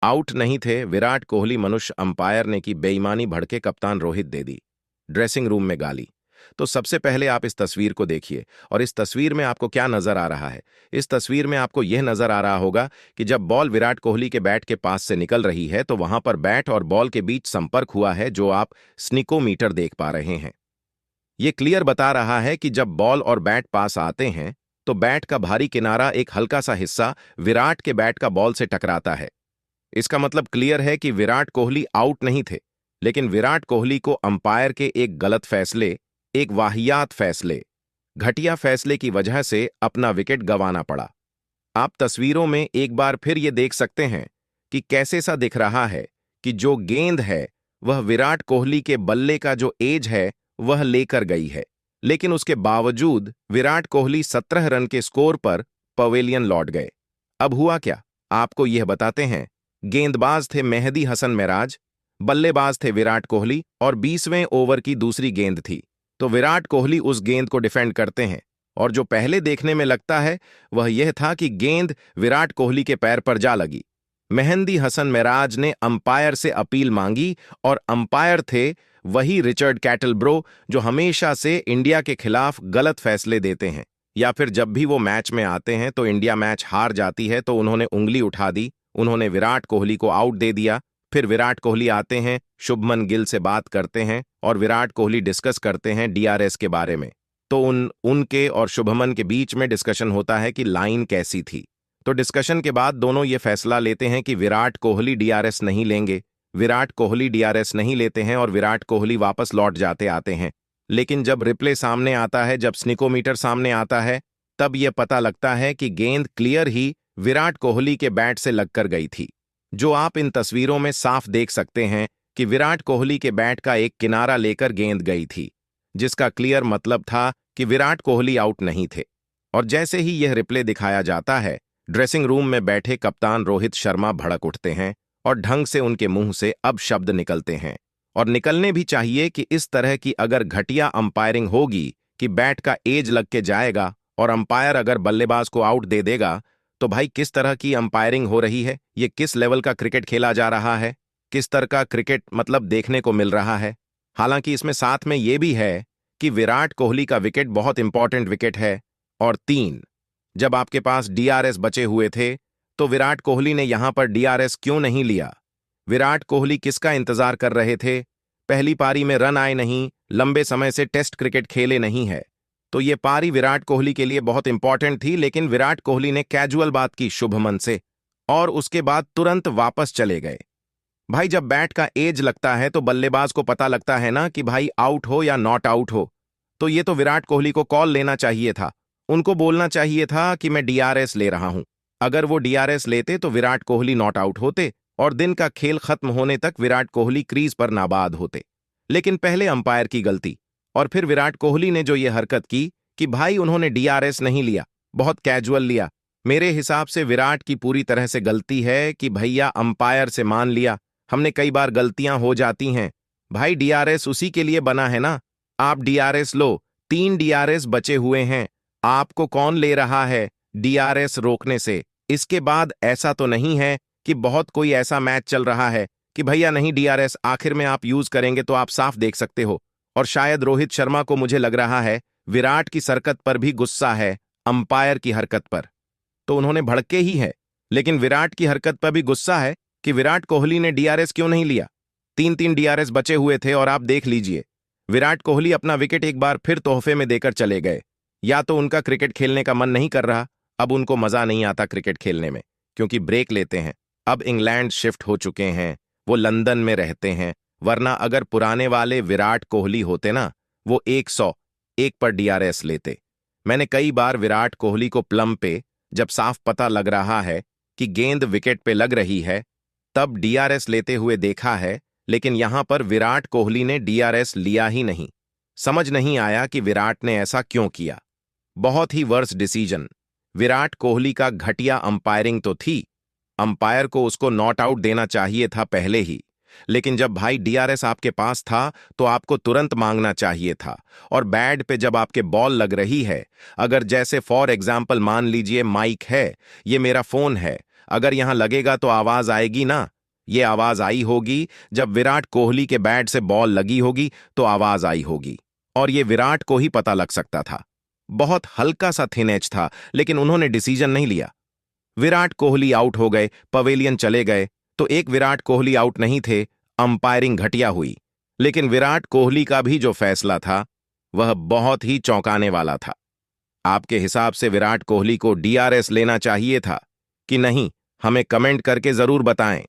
Out नहीं थे विराट कोहली, मनुष्य अंपायर ने की बेईमानी, भड़के कप्तान रोहित दे दी ड्रेसिंग रूम में गाली। तो सबसे पहले आप इस तस्वीर को देखिए और इस तस्वीर में आपको क्या नजर आ रहा है। इस तस्वीर में आपको यह नजर आ रहा होगा कि जब बॉल विराट कोहली के बैट के पास से निकल रही है तो वहां पर बैट और बॉल के बीच संपर्क हुआ है, जो आप स्निकोमीटर देख पा रहे हैं। यह क्लियर बता रहा है कि जब बॉल और बैट पास आते हैं तो बैट का भारी किनारा, एक हल्का सा हिस्सा विराट के बैट का बॉल से टकराता है। इसका मतलब क्लियर है कि विराट कोहली आउट नहीं थे, लेकिन विराट कोहली को अंपायर के एक गलत फैसले, एक वाहियात फैसले, घटिया फैसले की वजह से अपना विकेट गंवाना पड़ा। आप तस्वीरों में एक बार फिर ये देख सकते हैं कि कैसे सा दिख रहा है कि जो गेंद है वह विराट कोहली के बल्ले का जो एज है वह लेकर गई है, लेकिन उसके बावजूद विराट कोहली 17 रन के स्कोर पर पवेलियन लौट गए। अब हुआ क्या, आपको यह बताते हैं। गेंदबाज थे मेहदी हसन महराज, बल्लेबाज थे विराट कोहली और 20वें ओवर की दूसरी गेंद थी। तो विराट कोहली उस गेंद को डिफेंड करते हैं और जो पहले देखने में लगता है वह यह था कि गेंद विराट कोहली के पैर पर जा लगी। मेहदी हसन महराज ने अंपायर से अपील मांगी और अंपायर थे वही रिचर्ड कैटलब्रो, जो हमेशा से इंडिया के खिलाफ गलत फैसले देते हैं, या फिर जब भी वो मैच में आते हैं तो इंडिया मैच हार जाती है तो उन्होंने उंगली उठा दी, उन्होंने विराट कोहली को आउट दे दिया। फिर विराट कोहली आते हैं, शुभमन गिल से बात करते हैं और विराट कोहली डिस्कस करते हैं डीआरएस के बारे में। तो उनके और शुभमन के बीच में डिस्कशन होता है कि लाइन कैसी थी। तो डिस्कशन के बाद दोनों ये फैसला लेते हैं कि विराट कोहली डीआरएस नहीं लेंगे। विराट कोहली डीआरएस नहीं लेते हैं और विराट कोहली वापस लौट जाते आते हैं। लेकिन जब रिप्ले सामने आता है, जब स्निकोमीटर सामने आता है, तब यह पता लगता है कि गेंद क्लियर ही विराट कोहली के बैट से लगकर गई थी। जो आप इन तस्वीरों में साफ देख सकते हैं कि विराट कोहली के बैट का एक किनारा लेकर गेंद गई थी, जिसका क्लियर मतलब था कि विराट कोहली आउट नहीं थे। और जैसे ही यह रिप्ले दिखाया जाता है, ड्रेसिंग रूम में बैठे कप्तान रोहित शर्मा भड़क उठते हैं और ढंग से उनके मुंह से अब शब्द निकलते हैं, और निकलने भी चाहिए कि इस तरह की अगर घटिया अंपायरिंग होगी कि बैट का एज लग के जाएगा और अंपायर अगर बल्लेबाज को आउट दे देगा, तो भाई किस तरह की अंपायरिंग हो रही है, ये किस लेवल का क्रिकेट खेला जा रहा है, किस तरह का क्रिकेट मतलब देखने को मिल रहा है। हालांकि इसमें साथ में यह भी है कि विराट कोहली का विकेट बहुत इंपॉर्टेंट विकेट है। और 3, जब आपके पास डीआरएस बचे हुए थे तो विराट कोहली ने यहां पर डीआरएस क्यों नहीं लिया? विराट कोहली किसका इंतजार कर रहे थे? पहली पारी में रन आए नहीं, लंबे समय से टेस्ट क्रिकेट खेले नहीं है, तो ये पारी विराट कोहली के लिए बहुत इंपॉर्टेंट थी। लेकिन विराट कोहली ने कैजुअल बात की शुभमन से और उसके बाद तुरंत वापस चले गए। भाई जब बैट का एज लगता है तो बल्लेबाज को पता लगता है ना कि भाई आउट हो या नॉट आउट हो। तो ये तो विराट कोहली को कॉल लेना चाहिए था, उनको बोलना चाहिए था कि मैं डीआरएस ले रहा हूं। अगर वो डीआरएस लेते तो विराट कोहली नॉट आउट होते और दिन का खेल खत्म होने तक विराट कोहली क्रीज पर नाबाद होते। लेकिन पहले अंपायर की गलती और फिर विराट कोहली ने जो ये हरकत की कि भाई उन्होंने डीआरएस नहीं लिया, बहुत कैजुअल लिया। मेरे हिसाब से विराट की पूरी तरह से गलती है कि भैया अंपायर से मान लिया, हमने कई बार गलतियां हो जाती हैं। भाई डीआरएस उसी के लिए बना है ना, आप डीआरएस लो। 3 डीआरएस बचे हुए हैं, आपको कौन ले रहा है डीआरएस रोकने से? इसके बाद ऐसा तो नहीं है कि बहुत कोई ऐसा मैच चल रहा है कि भैया नहीं डीआरएस आखिर में आप यूज करेंगे, तो आप साफ देख सकते हो। और शायद रोहित शर्मा को मुझे लग रहा है विराट की सरकत पर भी गुस्सा है, अंपायर की हरकत पर, तो उन्होंने भड़के ही है। लेकिन विराट की हरकत पर भी गुस्सा है कि विराट कोहली ने डीआरएस क्यों नहीं लिया। 3-3 डीआरएस बचे हुए थे और आप देख लीजिए विराट कोहली अपना विकेट एक बार फिर तोहफे में देकर चले गए। या तो उनका क्रिकेट खेलने का मन नहीं कर रहा, अब उनको मजा नहीं आता क्रिकेट खेलने में क्योंकि ब्रेक लेते हैं। अब इंग्लैंड शिफ्ट हो चुके हैं, वो लंदन में रहते हैं, वरना अगर पुराने वाले विराट कोहली होते ना, वो 101 पर डीआरएस लेते। मैंने कई बार विराट कोहली को प्लम पे, जब साफ पता लग रहा है कि गेंद विकेट पे लग रही है, तब डीआरएस लेते हुए देखा है। लेकिन यहां पर विराट कोहली ने डीआरएस लिया ही नहीं। समझ नहीं आया कि विराट ने ऐसा क्यों किया। बहुत ही वर्स्ट डिसीजन। विराट कोहली का घटिया अंपायरिंग तो थी, अंपायर को उसको नॉट आउट देना चाहिए था पहले ही। लेकिन जब भाई डीआरएस आपके पास था तो आपको तुरंत मांगना चाहिए था। और बैट पे जब आपके बॉल लग रही है, अगर जैसे फॉर एग्जाम्पल मान लीजिए माइक है, ये मेरा फोन है, अगर यहां लगेगा तो आवाज आएगी ना। ये आवाज आई होगी जब विराट कोहली के बैट से बॉल लगी होगी तो आवाज आई होगी। और ये विराट को ही पता लग सकता था। बहुत हल्का सा थिन एज था, लेकिन उन्होंने डिसीजन नहीं लिया। विराट कोहली आउट हो गए, पवेलियन चले गए। तो एक विराट कोहली आउट नहीं थे, अंपायरिंग घटिया हुई। लेकिन विराट कोहली का भी जो फैसला था वह बहुत ही चौंकाने वाला था। आपके हिसाब से विराट कोहली को डीआरएस लेना चाहिए था कि नहीं? हमें कमेंट करके जरूर बताएं।